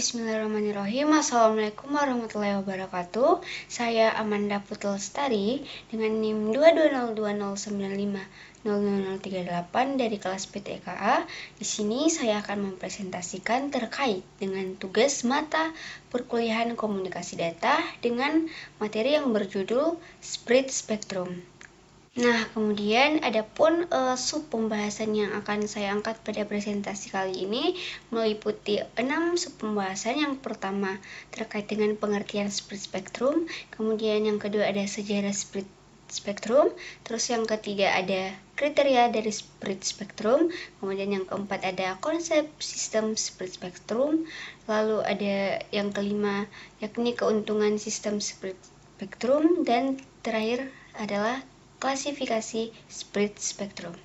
Bismillahirrahmanirrahim. Assalamualaikum warahmatullahi wabarakatuh. Saya Amanda Putul Lestari dengan NIM 22029500038 dari kelas PTKA. Di sini saya akan mempresentasikan terkait dengan tugas mata perkuliahan komunikasi data dengan materi yang berjudul Spread Spectrum. Nah, kemudian ada pun sub pembahasan yang akan saya angkat pada presentasi kali ini meliputi 6 sub pembahasan. Yang pertama terkait dengan pengertian spread spectrum, kemudian yang kedua ada sejarah spread spectrum, terus yang ketiga ada kriteria dari spread spectrum, kemudian yang keempat ada konsep sistem spread spectrum, lalu ada yang kelima yakni keuntungan sistem spread spectrum, dan terakhir adalah klasifikasi spread spectrum.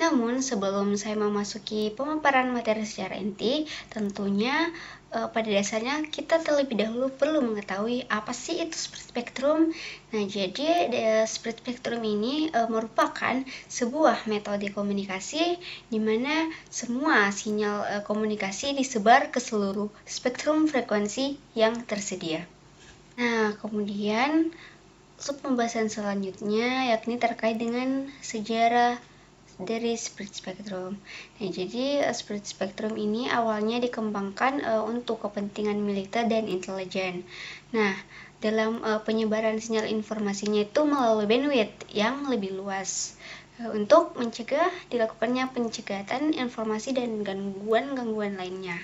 Namun sebelum saya memasuki pemaparan materi secara inti, tentunya pada dasarnya kita terlebih dahulu perlu mengetahui apa sih itu spread spectrum. Nah, jadi spread spectrum ini merupakan sebuah metode komunikasi di mana semua sinyal komunikasi disebar ke seluruh spektrum frekuensi yang tersedia. Nah, kemudian sub pembahasan selanjutnya yakni terkait dengan sejarah dari spread spectrum. Nah, jadi spread spectrum ini awalnya dikembangkan untuk kepentingan militer dan intelijen. Nah, dalam penyebaran sinyal informasinya itu melalui bandwidth yang lebih luas untuk mencegah dilakukannya pencegatan informasi dan gangguan-gangguan lainnya.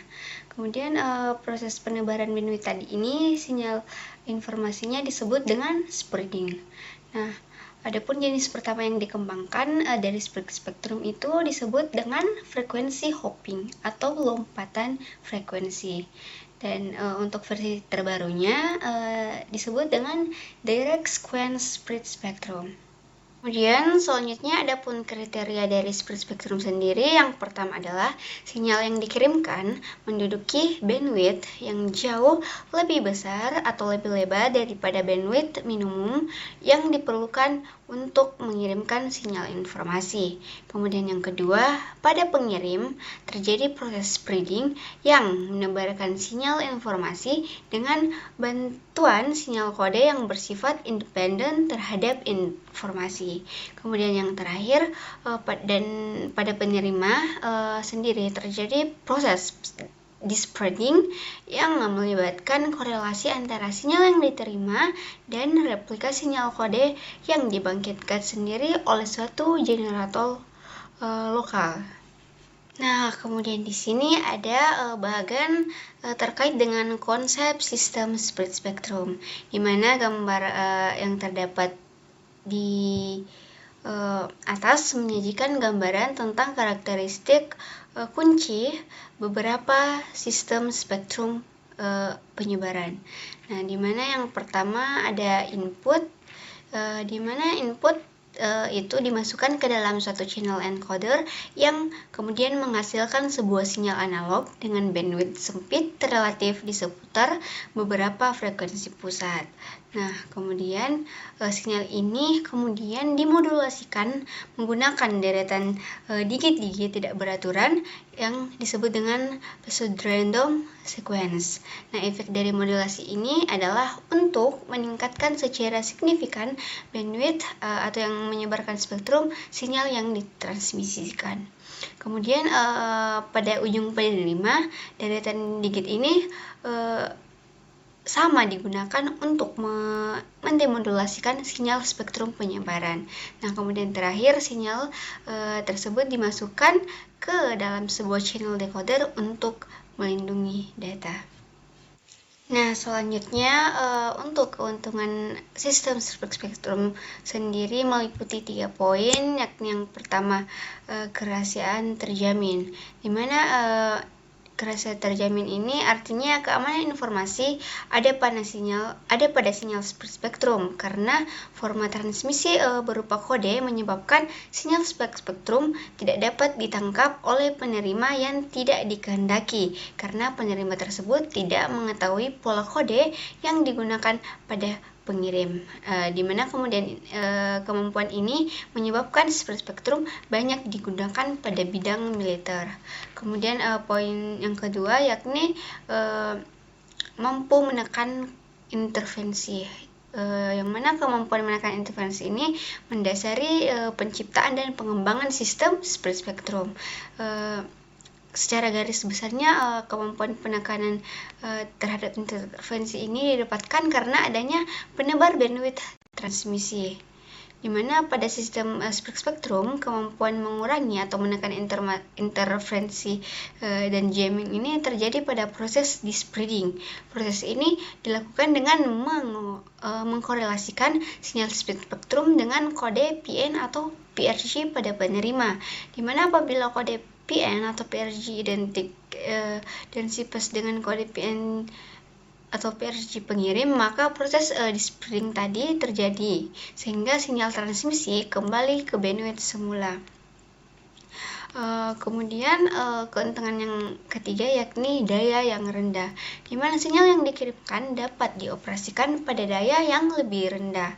Kemudian proses penebaran bandwidth tadi ini sinyal informasinya disebut dengan spreading. Nah, adapun jenis pertama yang dikembangkan dari spread spectrum itu disebut dengan frekuensi hopping atau lompatan frekuensi. Dan untuk versi terbarunya disebut dengan direct sequence spread spectrum. Kemudian selanjutnya ada pun kriteria dari spread spectrum sendiri. Yang pertama adalah sinyal yang dikirimkan menduduki bandwidth yang jauh lebih besar atau lebih lebar daripada bandwidth minimum yang diperlukan untuk mengirimkan sinyal informasi. Kemudian yang kedua, pada pengirim terjadi proses spreading yang menebarkan sinyal informasi dengan bantuan sinyal kode yang bersifat independen terhadap informasi. Kemudian yang terakhir, pada penerima sendiri terjadi proses spreading yang melibatkan korelasi antara sinyal yang diterima dan replika sinyal kode yang dibangkitkan sendiri oleh suatu generator lokal. Nah, kemudian di sini ada bahagian terkait dengan konsep sistem spread spectrum, di mana gambar yang terdapat di atas menyajikan gambaran tentang karakteristik kunci beberapa sistem spektrum penyebaran. Nah, di mana yang pertama ada input, di mana input itu dimasukkan ke dalam suatu channel encoder yang kemudian menghasilkan sebuah sinyal analog dengan bandwidth sempit relatif di seputar beberapa frekuensi pusat. Nah, kemudian sinyal ini kemudian dimodulasikan menggunakan deretan digit-digit tidak beraturan yang disebut dengan pseudo-random sequence. Nah, efek dari modulasi ini adalah untuk meningkatkan secara signifikan bandwidth atau yang menyebarkan spektrum sinyal yang ditransmisikan. Kemudian pada ujung penerima, deretan digit ini sama digunakan untuk mendemodulasikan sinyal spektrum penyebaran. Nah, kemudian terakhir sinyal tersebut dimasukkan ke dalam sebuah channel decoder untuk melindungi data. Nah, selanjutnya untuk keuntungan sistem spread spectrum sendiri meliputi 3 poin, yakni yang pertama kerahasiaan terjamin, di mana kerahasiaan terjamin ini artinya keamanan informasi ada pada sinyal spread spectrum, karena format transmisi berupa kode menyebabkan sinyal spread spectrum tidak dapat ditangkap oleh penerima yang tidak dikehendaki, karena penerima tersebut tidak mengetahui pola kode yang digunakan pada pengirim, di mana kemudian kemampuan ini menyebabkan split spektrum banyak digunakan pada bidang militer. Kemudian poin yang kedua yakni mampu menekan intervensi, yang mana kemampuan menekan intervensi ini mendasari penciptaan dan pengembangan sistem split spektrum. Secara garis besarnya kemampuan penekanan terhadap intervensi ini didapatkan karena adanya penebar bandwidth transmisi, di mana pada sistem split spektrum kemampuan mengurangi atau menekan interferensi dan jamming ini terjadi pada proses dispreading. Proses ini dilakukan dengan mengkorelasikan sinyal split spektrum dengan kode PN atau PRG pada penerima, di mana apabila kode PN atau PRG identik dan sipes dengan kode PN atau PRG pengirim, maka proses dispreading tadi terjadi sehingga sinyal transmisi kembali ke bandwidth semula. Kemudian keuntungan yang ketiga yakni daya yang rendah, di mana sinyal yang dikirimkan dapat dioperasikan pada daya yang lebih rendah.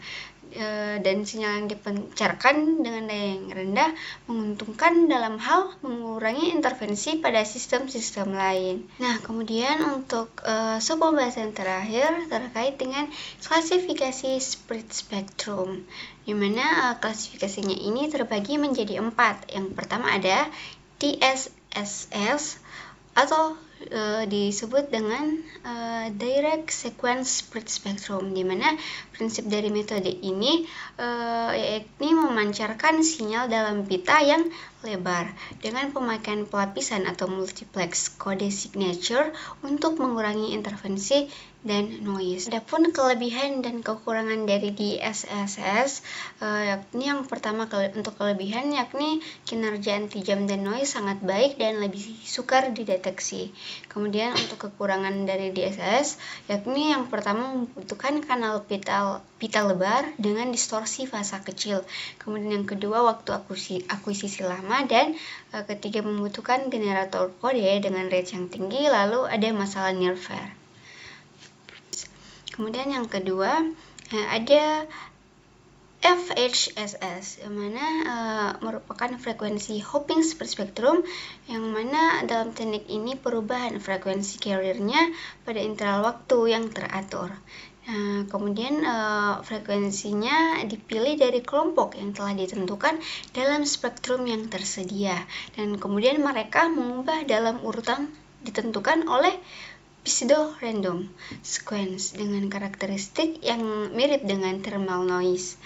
Dan sinyal yang dipancarkan dengan daya yang rendah menguntungkan dalam hal mengurangi intervensi pada sistem-sistem lain. Nah, kemudian untuk pembahasan terakhir terkait dengan klasifikasi split spektrum, di mana klasifikasinya ini terbagi menjadi 4. Yang pertama ada DSSS atau disebut dengan direct sequence split spectrum, di mana prinsip dari metode ini yakni memancarkan sinyal dalam pita yang lebar dengan pemakaian pelapisan atau multiplex kode signature untuk mengurangi intervensi dan noise. Adapun kelebihan dan kekurangan dari DSSS, yakni yang pertama untuk kelebihan yakni kinerja anti jam dan noise sangat baik dan lebih sukar dideteksi. Kemudian untuk kekurangan dari DSSS yakni yang pertama membutuhkan kanal pita lebar dengan distorsi fasa kecil. Kemudian yang kedua waktu akuisisi lama, dan ketiga membutuhkan generator kode dengan range yang tinggi, lalu ada masalah nearfire. Kemudian yang kedua ada FHSS, yang mana merupakan frekuensi hopping split spectrum, yang mana dalam teknik ini perubahan frekuensi carrier-nya pada interval waktu yang teratur. Kemudian frekuensinya dipilih dari kelompok yang telah ditentukan dalam spektrum yang tersedia, dan kemudian mereka mengubah dalam urutan ditentukan oleh pseudo-random sequence dengan karakteristik yang mirip dengan thermal noise.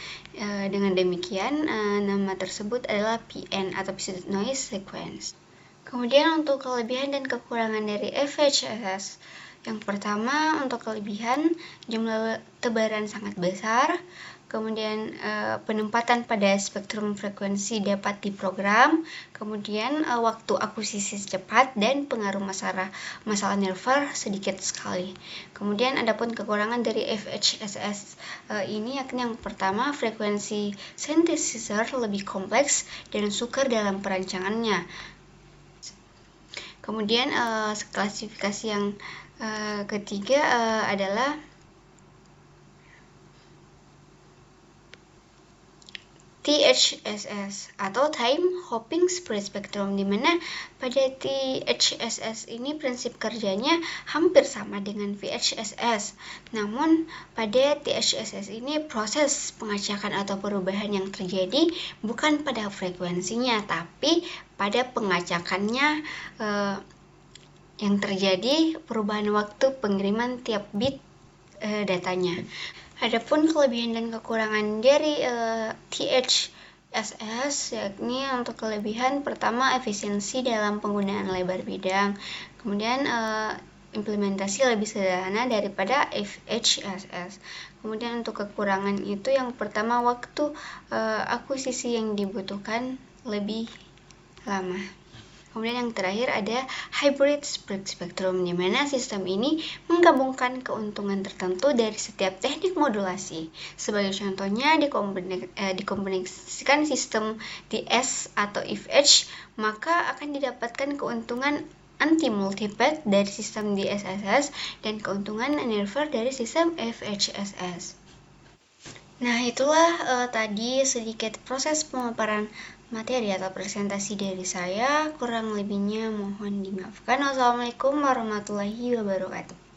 Dengan demikian, nama tersebut adalah PN atau pseudo noise sequence. Kemudian untuk kelebihan dan kekurangan dari FHSS, yang pertama untuk kelebihan jumlah tebaran sangat besar. Kemudian penempatan pada spektrum frekuensi dapat diprogram, kemudian waktu akuisisi cepat, dan pengaruh masalah nearfire sedikit sekali. Kemudian adapun kekurangan dari FHSS ini yakni yang pertama frekuensi synthesizer lebih kompleks dan sukar dalam perancangannya. Kemudian klasifikasi yang ketiga adalah THSS atau Time Hopping Split Spectrum, di mana pada THSS ini prinsip kerjanya hampir sama dengan VHSS. Namun pada THSS ini proses pengacakan atau perubahan yang terjadi bukan pada frekuensinya, tapi pada pengacakannya yang terjadi perubahan waktu pengiriman tiap bit datanya. Adapun kelebihan dan kekurangan dari THSS yakni untuk kelebihan pertama efisiensi dalam penggunaan lebar bidang, kemudian implementasi lebih sederhana daripada FHSS. Kemudian untuk kekurangan itu yang pertama waktu akuisisi yang dibutuhkan lebih lama. Kemudian yang terakhir ada hybrid split spectrum, di mana sistem ini menggabungkan keuntungan tertentu dari setiap teknik modulasi. Sebagai contohnya, dikombinasikan sistem DS atau IF-H, maka akan didapatkan keuntungan anti-multipath dari sistem DSSS dan keuntungan nearfire dari sistem FHSS. Nah, itulah tadi sedikit proses pemaparan materi atau presentasi dari saya. Kurang lebihnya mohon dimaafkan. Wassalamualaikum warahmatullahi wabarakatuh.